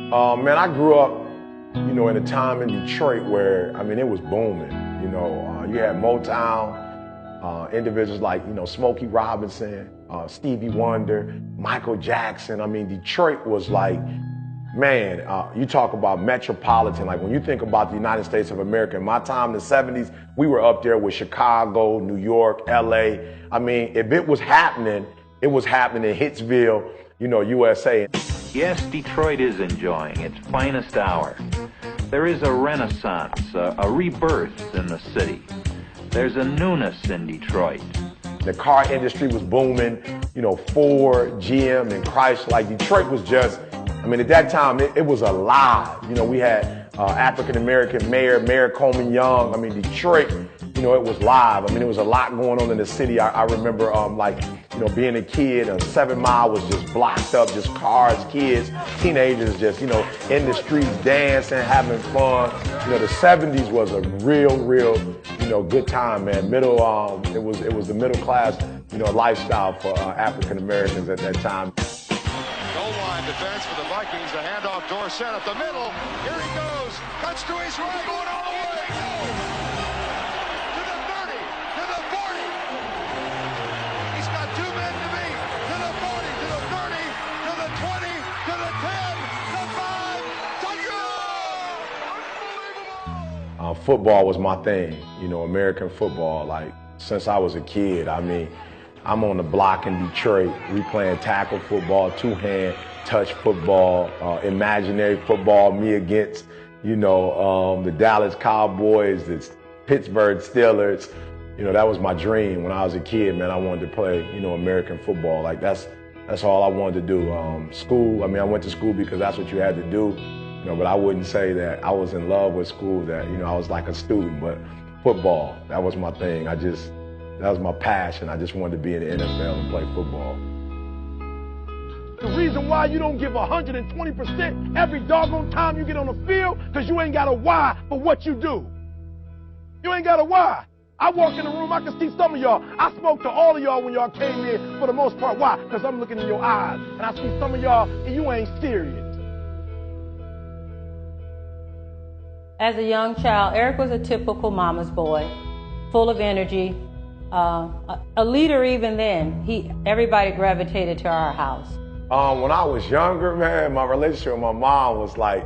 Man, I grew up, in a time in Detroit where, it was booming. You had Motown, individuals like, Smokey Robinson, Stevie Wonder, Michael Jackson. Detroit was like, man, you talk about metropolitan. Like when you think about the United States of America, in my time in the 70s, we were up there with Chicago, New York, LA. If it was happening in Hitsville, USA. Yes, Detroit is enjoying its finest hour. There is a renaissance, a rebirth in the city. There's a newness in Detroit. The car industry was booming, Ford, GM, and Chrysler. Like Detroit was just, at that time, it was alive. We had African-American Mayor Coleman Young. Detroit, it was live. There was a lot going on in the city. I remember, being a kid, 7 Mile was just blocked up, just cars, kids, teenagers just, in the streets dancing, having fun. The 70s was a real, good time, man. It was the middle class, lifestyle for African-Americans at that time. Goal line defense for the Vikings. A handoff, Dorsett up the middle. Here he goes. Cuts to his right. Going all the way. To the 30. To the 40. He's got 2 men to beat. To the 40. To the 30. To the 20. To the 10. To 5. Touchdown! Unbelievable! Football was my thing. American football. Like since I was a kid. I'm on the block in Detroit. We playing tackle football, two-hand touch football, imaginary football, me against, the Dallas Cowboys, the Pittsburgh Steelers. That was my dream when I was a kid, man. I wanted to play, American football. Like that's all I wanted to do. School, I went to school because that's what you had to do, but I wouldn't say that I was in love with school, that, I was like a student, but football, that was my thing. That was my passion. I just wanted to be in the NFL and play football. The reason why you don't give 120% every doggone time you get on the field, because you ain't got a why for what you do. You ain't got a why. I walk in the room, I can see some of y'all. I spoke to all of y'all when y'all came in for the most part. Why? Because I'm looking in your eyes, and I see some of y'all, and you ain't serious. As a young child, Eric was a typical mama's boy, full of energy. A leader even then. Everybody gravitated to our house. When I was younger, man, my relationship with my mom was like,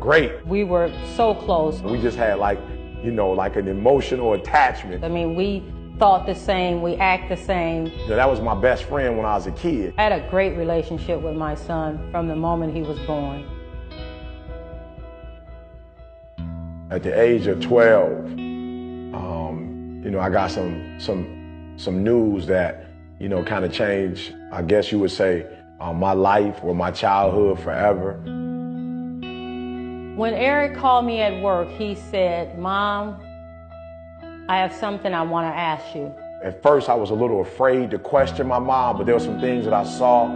great. We were so close. We just had like an emotional attachment. We thought the same, we act the same. That was my best friend when I was a kid. I had a great relationship with my son from the moment he was born. At the age of 12, I got some news that, kind of changed, I guess you would say, my life or my childhood forever. When Eric called me at work, he said, "Mom, I have something I want to ask you." At first, I was a little afraid to question my mom, but there were some things that I saw,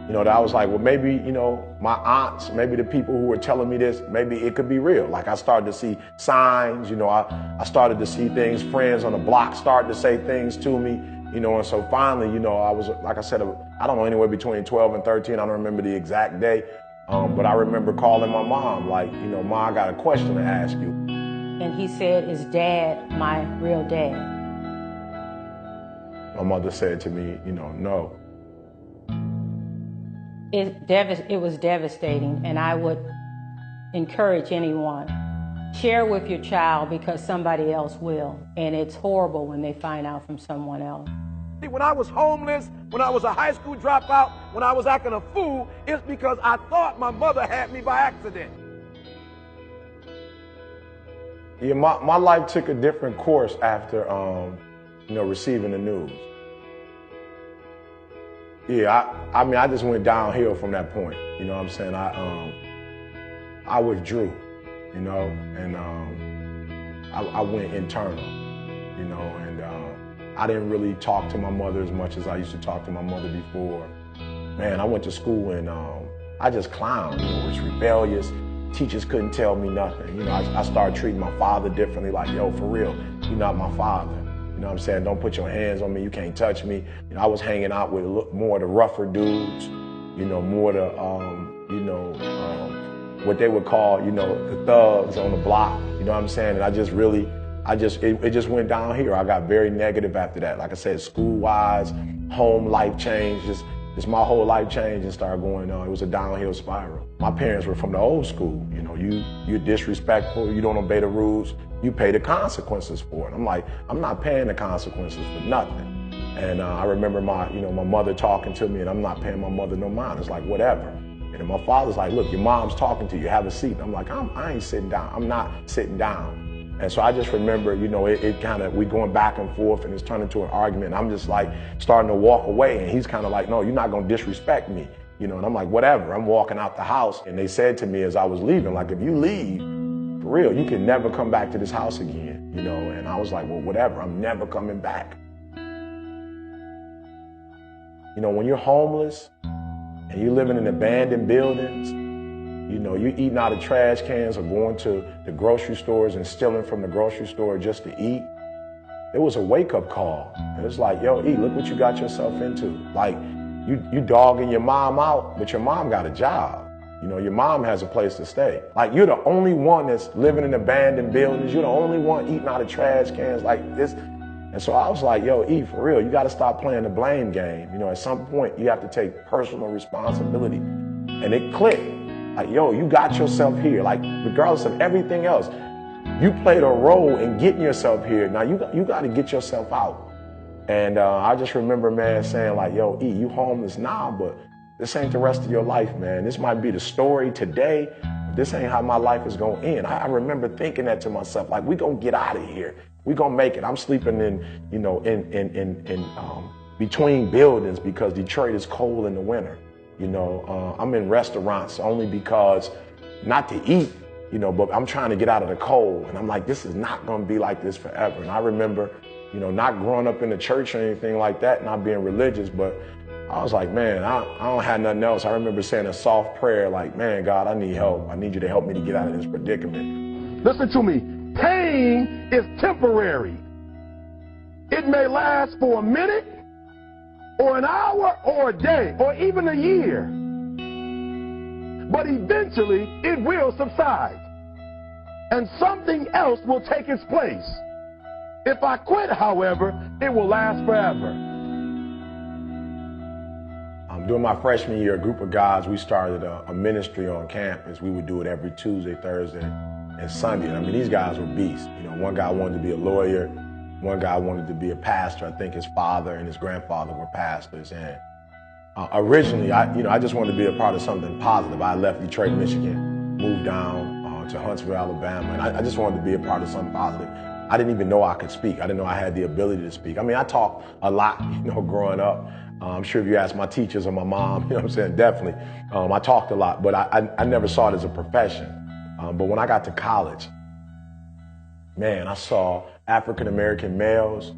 that I was like, well, maybe, my aunts, maybe the people who were telling me this, maybe it could be real. Like I started to see signs, I started to see things, friends on the block started to say things to me, and so finally, I was, like I said, I don't know, anywhere between 12 and 13, I don't remember the exact day, but I remember calling my mom, like, Mom, I got a question to ask you. And he said, "Is Dad my real dad?" My mother said to me, no. It was devastating, and I would encourage anyone, share with your child because somebody else will, and it's horrible when they find out from someone else. When I was homeless, when I was a high school dropout, when I was acting a fool, it's because I thought my mother had me by accident. Yeah, my life took a different course after, receiving the news. Yeah, I just went downhill from that point. You know what I'm saying? I withdrew, and I went internal, and I didn't really talk to my mother as much as I used to talk to my mother before. Man, I went to school and I just clowned, was rebellious. Teachers couldn't tell me nothing. I started treating my father differently, like, yo, for real, you're not my father. You know what I'm saying? Don't put your hands on me. You can't touch me. I was hanging out with more of the rougher dudes, more the, what they would call, you know, the thugs on the block. You know what I'm saying? And it just went down here. I got very negative after that. Like I said, school-wise, home life changed, just my whole life changed and started going on. It was a downhill spiral. My parents were from the old school. You know, you're disrespectful, you don't obey the rules, you pay the consequences for it. I'm like, I'm not paying the consequences for nothing. And I remember my mother talking to me, and I'm not paying my mother no mind. It's like, whatever. And then my father's like, look, your mom's talking to you, have a seat. I'm like, I ain't sitting down. I'm not sitting down. And so I just remember, you know, we going back and forth, and it's turned into an argument. And I'm just like starting to walk away, and he's kind of like, no, you're not going to disrespect me. You know, and I'm like, whatever. I'm walking out the house, and they said to me as I was leaving, like, if you leave, for real, you can never come back to this house again, you know. And I was like, well, whatever, I'm never coming back. You know, when you're homeless and you're living in abandoned buildings, you know, you're eating out of trash cans or going to the grocery stores and stealing from the grocery store just to eat, it was a wake-up call. And it's like, yo, E, look what you got yourself into. Like, you dogging your mom out, but your mom got a job. You know, your mom has a place to stay. Like, you're the only one that's living in abandoned buildings. You're the only one eating out of trash cans like this. And so I was like, yo, E, for real, you got to stop playing the blame game. You know, at some point, you have to take personal responsibility. And it clicked. Like, yo, you got yourself here. Like, regardless of everything else, you played a role in getting yourself here. Now, you got to get yourself out. And I just remember, man, saying like, yo, E, you homeless now, but this ain't the rest of your life, man. This might be the story today. This ain't how my life is going to end. I remember thinking that to myself, like, we going to get out of here. We going to make it. I'm sleeping in, you know, in between buildings because Detroit is cold in the winter. You know, I'm in restaurants only because, not to eat, you know, but I'm trying to get out of the cold. And I'm like, this is not going to be like this forever. And I remember, you know, not growing up in the church or anything like that, not being religious, but I was like, man, I don't have nothing else. I remember saying a soft prayer like, man, God, I need help. I need you to help me to get out of this predicament. Listen to me. Pain is temporary. It may last for a minute or an hour or a day or even a year. But eventually it will subside and something else will take its place. If I quit, however, it will last forever. During my freshman year, a group of guys, we started a ministry on campus. We would do it every Tuesday, Thursday, and Sunday. And I mean, these guys were beasts. You know, one guy wanted to be a lawyer. One guy wanted to be a pastor. I think his father and his grandfather were pastors. And originally, I just wanted to be a part of something positive. I left Detroit, Michigan, moved down to Huntsville, Alabama, and I just wanted to be a part of something positive. I didn't even know I could speak. I didn't know I had the ability to speak. I mean, I talked a lot, you know, growing up. I'm sure if you ask my teachers or my mom, you know what I'm saying, definitely. I talked a lot, but I never saw it as a profession. But when I got to college, man, I saw African-American males.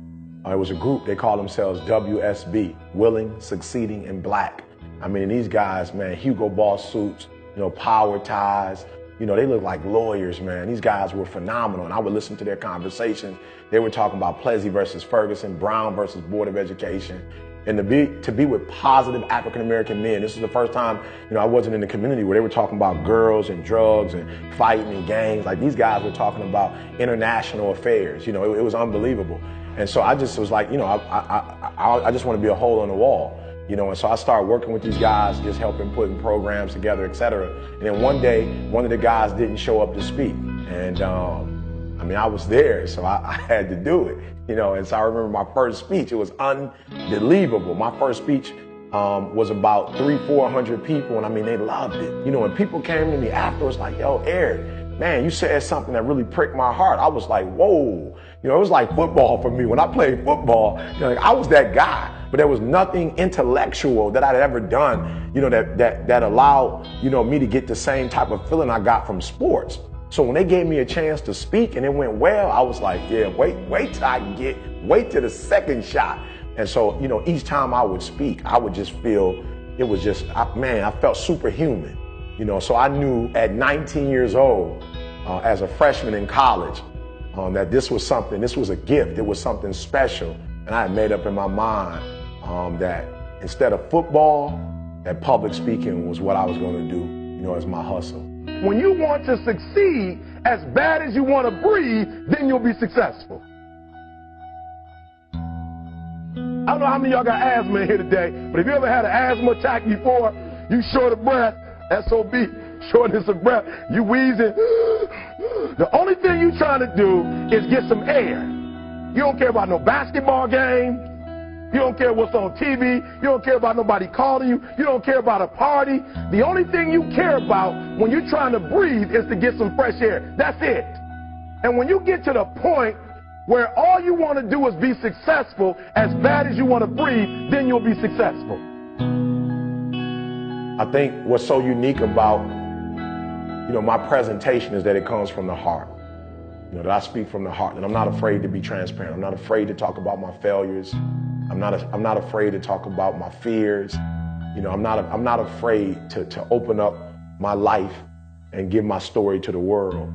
It was a group, they call themselves WSB, Willing, Succeeding, and Black. I mean, these guys, man, Hugo Boss suits, you know, power ties. You know, they look like lawyers, man. These guys were phenomenal, and I would listen to their conversations. They were talking about Plessy versus Ferguson, Brown versus Board of Education. And to be with positive African-American men. This is the first time, you know, I wasn't in the community where they were talking about girls and drugs and fighting and gangs. Like, these guys were talking about international affairs. You know, it was unbelievable. And so I just was like, you know, I just want to be a hole in the wall. You know, and so I started working with these guys, just helping putting programs together, et cetera. And then one day, one of the guys didn't show up to speak. And I mean, I was there, so I had to do it. You know, and so I remember my first speech. It was unbelievable. My first speech was about 300-400 people, and I mean, they loved it. You know, and people came to me afterwards like, yo, Eric, man, you said something that really pricked my heart. I was like, whoa. You know, it was like football for me. When I played football, you know, like, I was that guy. But there was nothing intellectual that I'd ever done, you know, that allowed, you know, me to get the same type of feeling I got from sports. So when they gave me a chance to speak and it went well, I was like, yeah, wait till the second shot. And so, you know, each time I would speak, I would just feel, it was just, man, I felt superhuman. You know, so I knew at 19 years old, as a freshman in college, that this was a gift. It was something special. And I had made up in my mind that instead of football, that public speaking was what I was going to do. as my hustle. When you want to succeed as bad as you want to breathe, then you'll be successful. I don't know how many of y'all got asthma in here today, but if you ever had an asthma attack before, you short of breath, SOB, shortness of breath, you wheezing. The only thing you trying to do is get some air. You don't care about no basketball game. You don't care what's on TV. You don't care about nobody calling you. You don't care about a party. The only thing you care about when you're trying to breathe is to get some fresh air. That's it. And when you get to the point where all you want to do is be successful as bad as you want to breathe, then you'll be successful. I think what's so unique about, my presentation is that it comes from the heart. That I speak from the heart, and I'm not afraid to be transparent. I'm not afraid to talk about my failures. I'm not afraid to talk about my fears. I'm not afraid to open up my life and give my story to the world.